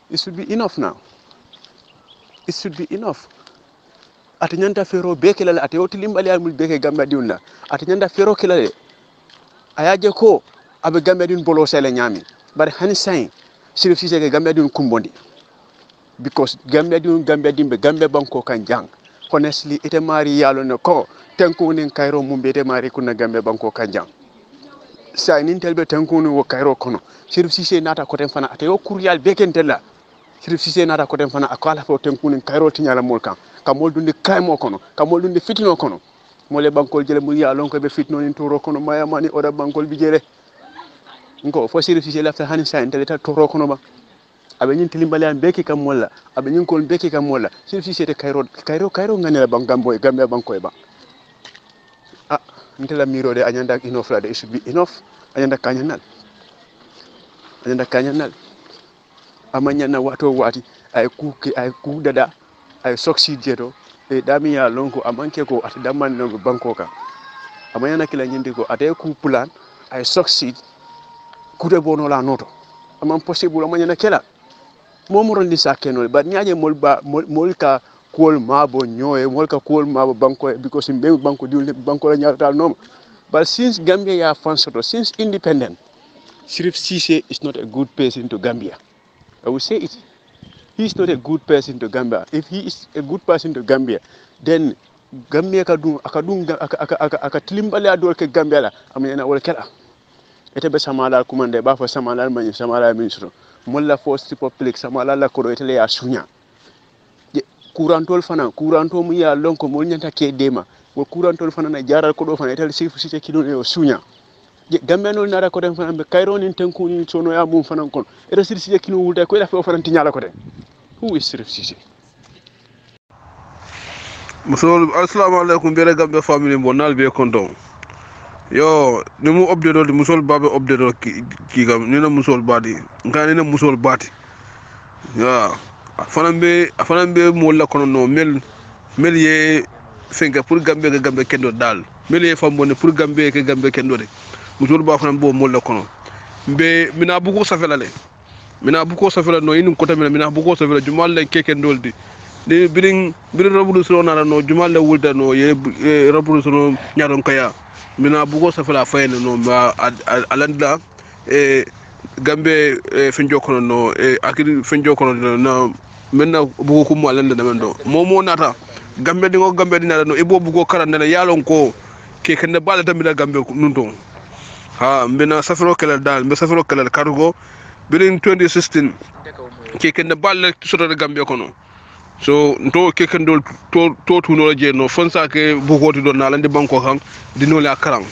it should be enough now it should be enough atanyanda fero bekela ate otilimbali amul beke Gambia diunla atanyanda fero kelale ayaje ko abe Gambia din bolo sele nyami but hani say sirif sise ke Gambia dun kumbondi because Gambia dimbe Gambia banko kan jang honestly ite mari yalo ne ko tenku nin kayro mumbe ite mari kunna Gambia banko kan jang sa nin telbe tenku ni wo kayro kono sirif sise nata ko ten fana ate yo kuryal bekentella sirif sise nata ko ten fana akala fo tenku nin kayro tinyala molkan kamol dundi kaymo kono kamol dundi fitino kono mole bankol jele mul yalon ko be fitno nin toro kono maya mani oda bankol bi jele ngo fo sirif sise lafta hani sa inteleta toro kono ba abe nyin tilimbale am beki kam molla abe nyin ko beki kam molla sirif sise te kayro nganela bangam boy Gambia bankoy ba ntela miro de anyanda enough la de it should be enough anyanda kanyanal amanya na wato wati ay ku dada ay succeed jeto e dami ya lonko amanke ko at damman no banko ka amanya na kila nyindi ko ate ku plan ay succeed kude bono la noto amam possible amanya na kela momoron di sakeno ba nyaaje molka kol mabo nyoe molka kol mabo banko because in banko diul banko la nyaata no but since Gambia ya fansoto since independent Sirif Sise is not a good person to Gambia. I will say it. He is not a good person to Gambia. If he is a good person to Gambia, then Gambia akatilimbale adol ke Gambia la amena wala kala. Ete be samala kumande ba fo samala mani samala ministro. Molla force public samala la ko etele ya sunya. Kurantol fana kuranto mu ya lonko mo nyanta ke dema wo kurantol fana na jaral ko do fana etele Sirif Sise kilo ne sunya. gambe no nara ko den fana be kayro ni tenku ni sono ya mum fana kon e resir si kino wulde ko ila fe fana tinyala ko den who is Sirif Cissé musol assalamu alaikum bere gambe family mo nal be kondon yo ni mu update do musol babe update ki gam ni na musol badi ngani na musol bati ya afanan be mo la kono no mel ye fenga pour gambe ga gambe kendo dal mel ye fambone pour gambe ke gambe kendo de musol ba fanan bo mo la kono be mina bugo safela no inin ko tamina mina bugo safela jumal len keke ndoldi de birin revolution na no jumal le wulda no ye revolution nyaron kaya mina bugo safela fayene no ma alanda gambe fenjo kono no akiri fenjo kono na menna bugo ko mo alanda na mendo momo nata gambe dinga no ebo bugo karande na yalon ko keke ne bala tamina gambe nunton ha mbina safero kala dal mbe safero kala cargo birin 2016 keke ne bala soto gambe kono so ndo kekendol to tuno je no fonsa ke bugoti do na lande banko kan dino la karam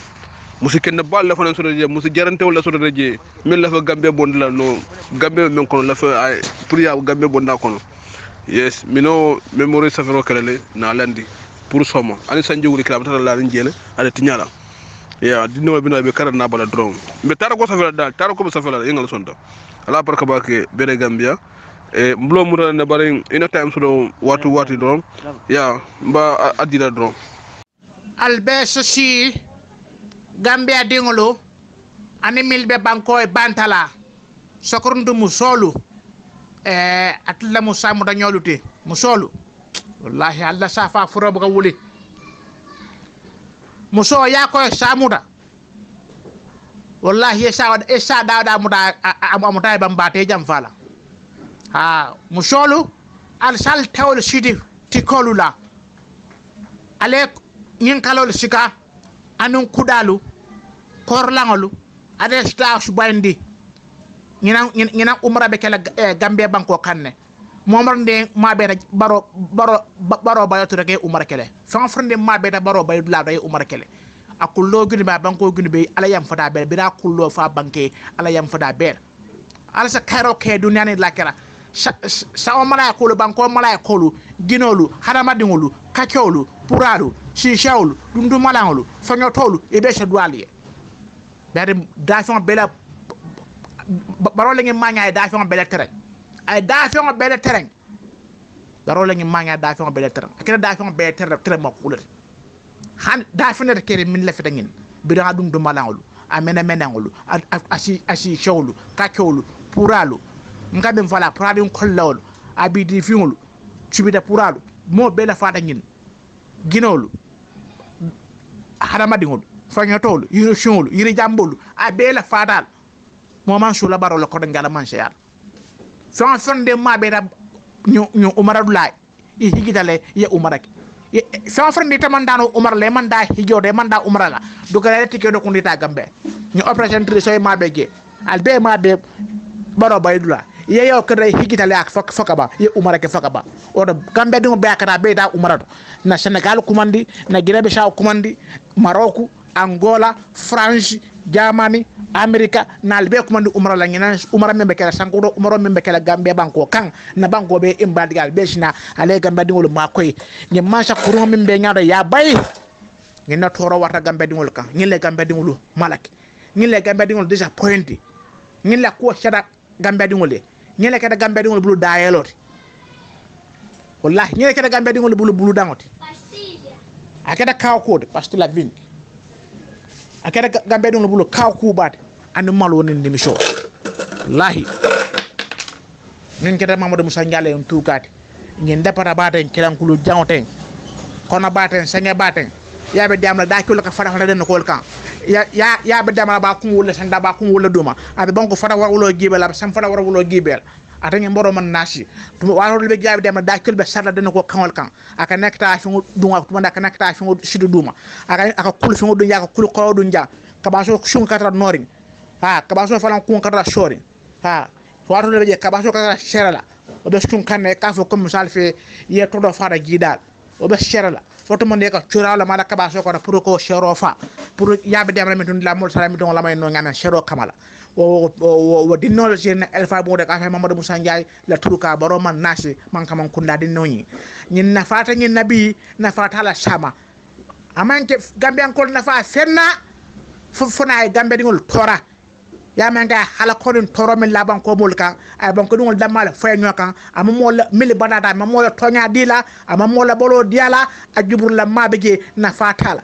musiken ne balle fana so je musi jarante wala so je min la fa gambe bondla no gambe men kono la fa ay pour ya gambe bonda kono yes mino memory safero kala na landi pour soma ani sanje wuri kala tata la njele ala tinyala ya dino bino be karana bala drone be tara ko safela dal tara ko safela yengal sonta ala barka bake bere gambia mblo mura ne bare ina time so watu don ya mba adira don albeso si gambia dingolo ani milbe banko e bantala sokorndu musolu atla musamu da nyolute musolu wallahi alla safa furo buga wuli muso ya ko samuda wallahi esa dawda muda amuta bambate jam fala ha musolu al sal tawol sidi tikolula ale nyin kalol sika anun kudalu korlangolu ade stash bandi ñina umra be kala gambe banko kanne momar nde mabe baro bayoto reke umra kele fan frende mabe da baro bayu la day umra kele akullo guni ba banko guni be ala yam fada be bira kullo fa banke ala yam fada be ala sa karo ke dunya ni lakira sa o mala ko banko mala ko ginolu harama dingolu kakolu puralu shishawlu dundu malangolu fanyotolu e be shadwaliye bari dafon bela baro la ngi manya ay dafon bela tereng ay dafon bela tereng baro la ngi manya dafon bela tereng akira dafon bela tereng makul han dafon de kere min la fitangin bi da dundu malangolu amena menangolu asi shawlu kakolu puralu ngabe fala pradin kollawol abidi fingolu cubida puralu mo bela fata ngin ginolu harama dingol fanyotolu yiri shongolu yiri jambolu a bela fatal mo man sula barolo ko ngala man shayar son fonde ma bela ñu umara dulay i higidale ye umaraki son fonde tamandano umar le manda hijode manda umara la dugale tike do kundita gambe ñu operation trisoy ma bege albe ma be baro baydula ye yo kare higitale ak fokaba ye umara ke fokaba o do gambe dum be akata be da umara na Senegal kumandi na Guinea Bissau kumandi Maroc Angola France Germany America na albe kumandi umara la ngina umara membe kala sankudo umara membe kala gambe banko kan na banko be imbadigal be sina ale gambe dingol makoy ni mansa kuro membe nyaada ya bay ngina toro wata gambe dingol kan ngile gambe dingol malaki ngile gambe dingol disappointed ngile ko shada gambe dingol ñele keda gambe dingol bulu dayeloti wallahi ñele keda gambe dingol bulu dangoti akeda kaw code parce la vin akeda gambe dingol bulu kaw ku bat anu mal wonen dimisho wallahi ñen keda Mamadou Moussa Ndialé on tukati ñen depara baten kiran kulu jangoten kono baten sange baten yabe damla da ko ka fara den ko kan ya be damla ba kum wala sanda ba kum wala duma abe bonko fara warulo gibel ab sam fara warulo gibel atanye mboro man nasi to waro be jabe damla da ko be sarda den ko kanol kan aka nekta fi duma to aka nekta fi sidu duma aka kul fi dunya aka kul ko dunya ka ba so shun katra norin ha ka ba so fala kun katra shori ha waro be je ka ba so katra sherala o be shun kan ne ka fo comme misal fe ye to do fara gidal o be sherala foto mo ne ka curala mala ka ba so ko pour ko sherofa pour yabe dem ramitun la mol salami don la may no ngana shero kamala wo dinol jen elfa bo de ka Mamadou Moussa Ndiaye la turuka baro man nasi man kam kunda dinno ñi ñin na fata ñin nabi na fata la sama amanke gambian ko na fa senna funa gambe dingol tora ya manga hala konin toro min laban ko mulka ay banko dingol damal fay ñokan am mo la mili banata am mo la tonya dila am mo la bolo diala ajubur la mabeje na fata la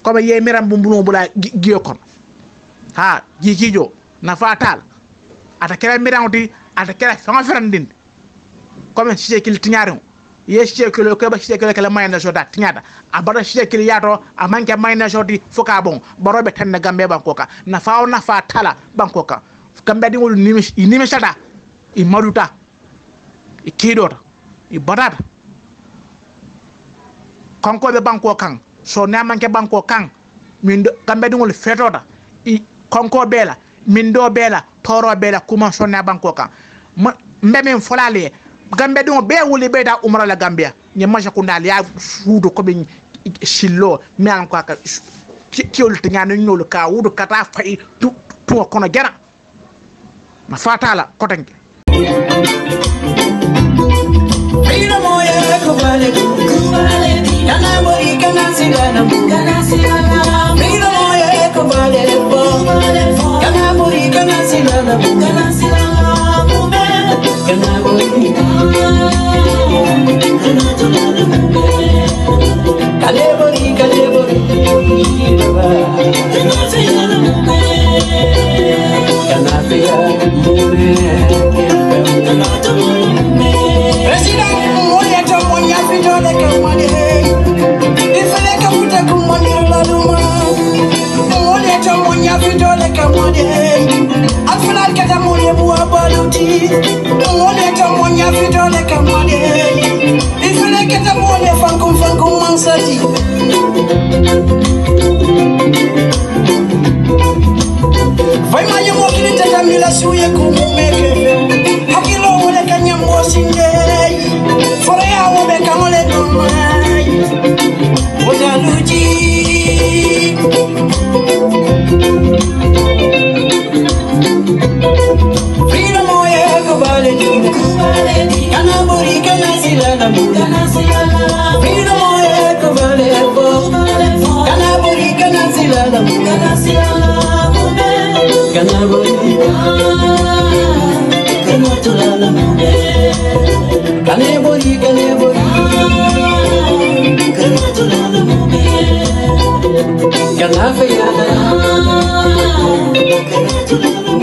comme ye miram bumbuno bula giyo kon ha jikijo na fatal ata kera mirawdi ata kera fanga ferandin comme siekil tiñaro ye siekil ko ba siekil kala mayna jota tiñata abara siekil yato amanke mayna jodi foka bon barobe tan gambe bankoka na faaw na fatala bankoka gambe dingol nimi sata i maduta i kidota i badata konko be banko kan so na manke banko kan min gambe dingol fetota i konko bela min do bela toro bela kuma sonna banko kan mbe min folale gambe dum be wuli be da umra la gambia ni maja kundal ya wudu ko be sillo mi an ko ka tiol tingana nyolo ka wudu kata fay tu kono jara ma fatala ko tanke freedom moye ko bale kana mori kana sigana freedom moye ko bale kana mori kana sigana kana mori vai mai mo kini tata mila suye kumumeke hakilo wole kanyambo singei fore ya wo be kamole domai ozaluji freedom moye kubale kana buri kana silala freedom moye kubale kana buri kana silala kana buri kana tulala kana buri kana tulala kana fayala kana tulala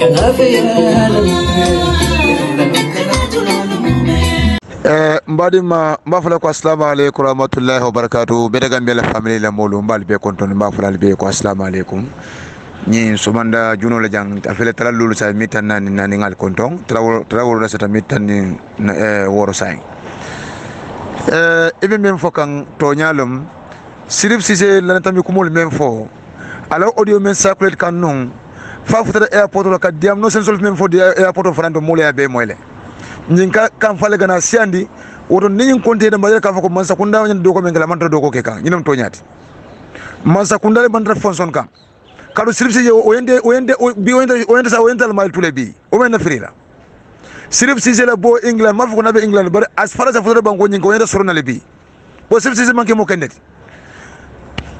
kana fayala mbadima mbafala ko assalamu alaykum rahmatullahi wa barakatuh be daga mbele family la molu mbal be konton mbafala be ko assalamu alaykum ni sumanda juno la jang afele tala lulu sa mitan nani ngal konton trawo sa mitan ni woro say ibe mem fokan to nyalum sirif sise la tammi kumul mem fo ala audio men sacred kan non fa futa airport la ka diam no sen sol mem fo di airport franto mole ya be moyle nyinka kan fale gana siandi woto ni konte da mbajere ka fa ko mansa kunda nyen do ko men gala man do ko ke kan nyinam to nyati mansa kunda le bandra fonson kan kadu siripsi o yende bi oyende sa oyende mal tule bi o men frila siripsi la bo england ma ko na be england bar as far as fa banko nyin ko oyende sorona le bi bo siripsi manke mo kendet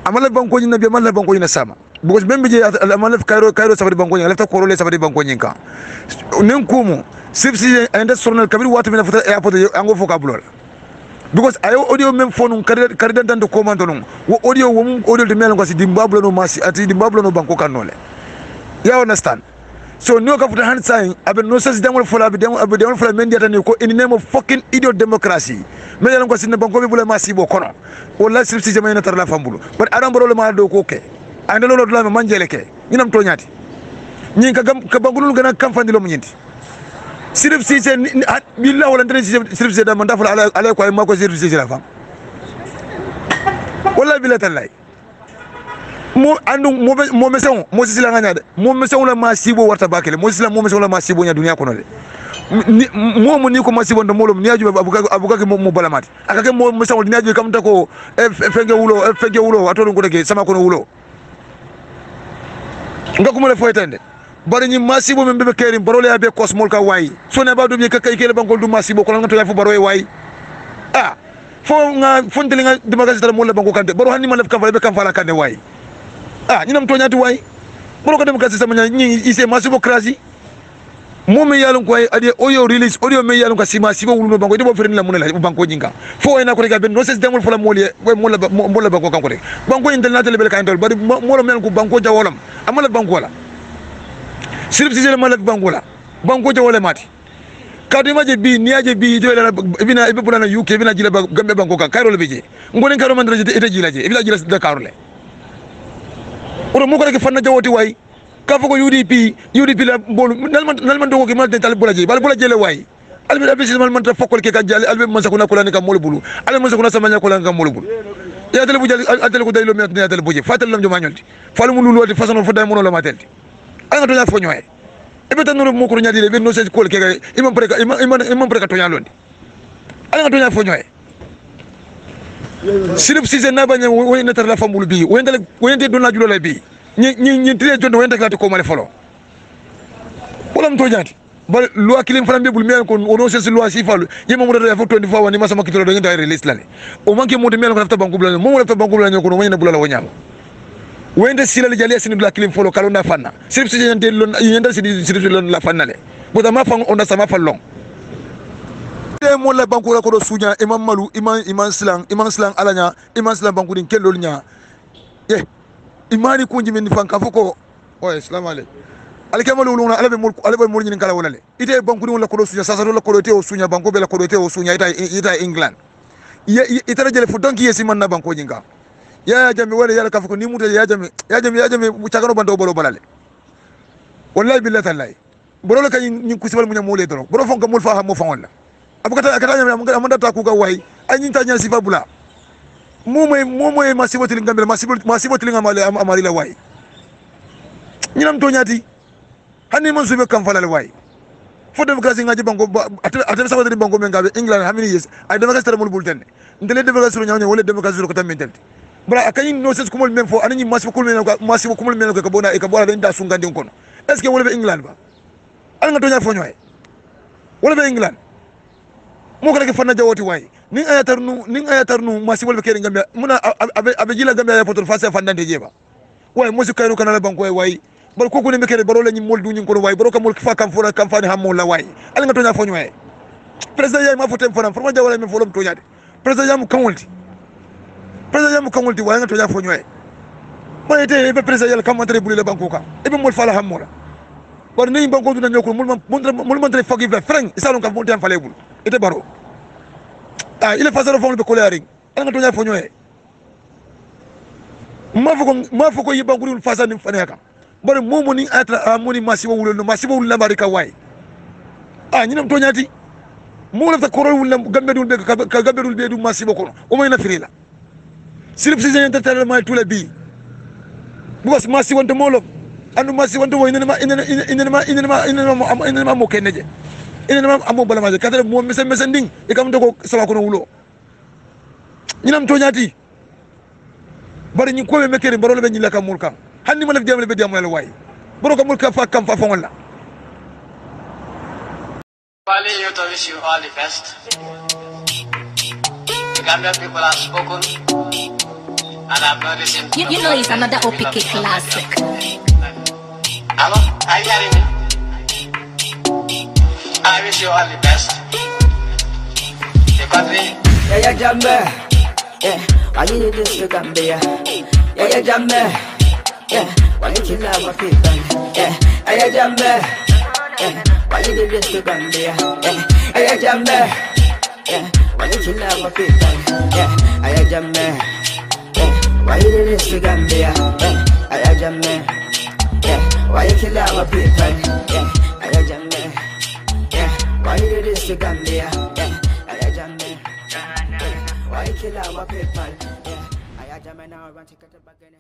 amala banko nyin na bi amala banko nyin sama because membe je amala kairo safari banko nyin lefta korole safari banko nyin kan nen kumu siripsi ende sorona kabir watu mina futa airport ango vocabulary because ayo audio même phone karidan tan to commande non wo audio de mel ngasi dimbablo no masi ati dimbablo no banko kanole you understand so no ka futa hand sign abe no sense demol fola abe demol fola men diata ni ko in the name of fucking idiot democracy men yalla ngasi ne banko be bula masi bo kono wala sirsi jama ina tar la fambulo but adam boro le ma do ko ke ande lolo do la manjele ke ñinam to ñati ñin ka bangulul gëna kam fandilo mu ñinti sirif sise billahi wala ndere sirif sise da man dafal ala ko ay mako sirif sise la fam wala billahi lay mo andu mo meson mo sise la nganya de mo meson la ma sibo warta bakele mo sise la mo meson la ma sibo nya dunya kono de mo ni ko masibo ndo molum ni aju abuka mo balamati akake mo musawol ni aju kam tako fenge wulo atolu ko dege sama ko no wulo ngako mo le foytande bari ni masibo men be kerim barole abe kosmol ka wayi so ne ba do bi ka kay kele bangol du masibo ko ngato ya fu baro wayi fo nga fonteli nga dimaga sita mo le bango kante baro hanni man kam fala be kam fala kande wayi ni nam to nyati wayi baro ko dem ka sita manya ni ise masibo krasi mo me yalon ko ade oyo release audio me yalon ka sima sibo wuluno bango de bo ferin la munela banko jinga fo ena ko rega ben no ses demol fola moliye way mo la banko kanko de banko international bel kan dol bari mo lo men ko banko jawolam amala banko la sirif si jele malak banko la banko jawole mati kadu maje bi niaje bi do la bina ibe bulana UK bina jila gambe banko ka kayro le beje ngone kayro man reje ete jila je ibila jila Dakar le oro mo ko rek fanna jawoti way ka foko UDP la bolu nalman dogo ke mal dental bulaje bal bulaje le way albe da bisi mal man ta fokol ke ka jale albe man sakuna kula ni ka mol bulu albe man sakuna samanya kula ka mol bulu ya tele bujal atele ko daylo mi ya tele buje fatal lam joma ñolti falu mu lulu de façon fo day mono la matel ala nga to nya fo ñoy e be tan no mo ko ñadi le be no se kol ke imam preka to nya londi ala nga to nya fo ñoy sirip sise na bañe woy netar la famulu bi woyende don la julo la bi ñi tire jonde woyende klati ko male folo wolam to ñati ba loi kilim fram be bul mel ko ono se loi si falu yema mo da fa 24 wani masama kitolo do ñay release la o manke mo de mel ko ta banku bla mo la ta banku bla ko woyende bula la wonyam woyende silal jali asini dula kilim folo kalo na fanna sirip sise ñande lon ñande sirip lon la fanna le bo da ma fa on da sama fallon de mo la banku la ko do sunya imam malu imam slang alanya imam slang banku din kelol nya imani ko jimi ni fanka foko assalamu alaykum alkamalu luna alabe mul ni kala wala le ite banku ni wala ko do sunya sasa do la ko do te o sunya banku be la ko do te o sunya ita England ita rajele fu donki yesi man na banku jinga ya jami wala yala ka foko ni muta ya jami chagano bando bolo balale wallahi billahi tallahi boro la kay ni kusibal munya mole doro boro fonka mul fa ha mo fa wala abukata akata amanda ta ku ga way ay ni ta nya sifa bula moy masiboti ngambel masiboti ngamale amari la way ñinam to ñati hanni man sube kam falale way fo démocratie ngaji banko atel sawadri banko men gabe England hamini yes ay démocratie tara mul bulten ndele démocratie ñawña wala démocratie ko tammentel bra akay no ses kumul men fo anani masibo kumul men ko bona e ka bona da sungandi kono est ce que wala be England ba al nga to ña fo ñoy wala be England mo ko rek fanna jawoti way ning ayatarnu masibol be kere ngambia muna abe jila ngambia ya potol fase fandande jeba way mo su kayru kana la banko way bal ko ko ne be kere baro la ñi mol du ñi ko way baro ka mol fa kam fona kam fani hammo la way al nga to nya fo ñoy president yay ma fotem fanam forma jawala men folom to ñade president yam kamulti way nga to nya fo ñoy mo ite be president yal kam montre buli la banko ka e be mol fala hammo la bar ni banko du na ñoko mol montre forgive la frank isalon ka monte am fale bul ite baro il est facile de colère nga to nya fo ñoy ma foko yiba ngurul fasa ni fane ka bari momo ni atra amoni masibo wulo la barika way ñinam to ñati mo la ta korol wulo gambe dul be ka gambe dul be du masibo ko o may na firila sirip si jeen tatal ma tula bi bu was masibo to molo andu masibo to way inema mo keneje inema amo bala ma kadere mo mesen nding e kam to ko sala ko no wulo ñinam to ñati bari ñi ko be mekere baro le be ñi la kam mulkam hanni ma la diamale be diamale way baro ko mulka fa kam fa fongol la Finally, here to wish you all the best. The Gambian people have spoken, and I've not listened. You know it's another OPK classic. Hello, are you hearing me? I wish you all the best. The country. Yeah, Jambe. Yeah, why you do this to Gambia? Yeah, Jambe. Yeah, why you kill our people? Yeah, Jambe. Yeah, why you do this to Gambia? Yeah, Jambe. Yeah, why you kill our people? Yeah, Jambe. Yeah, why you do this to Gambia? Yeah, Jambe. Yeah, why you kill our people? Yeah, Jambe. Yeah, why you do this to Gambia? Yeah, Jambe. Why you kill our people? Yeah, Jambe now I want to cut it back in.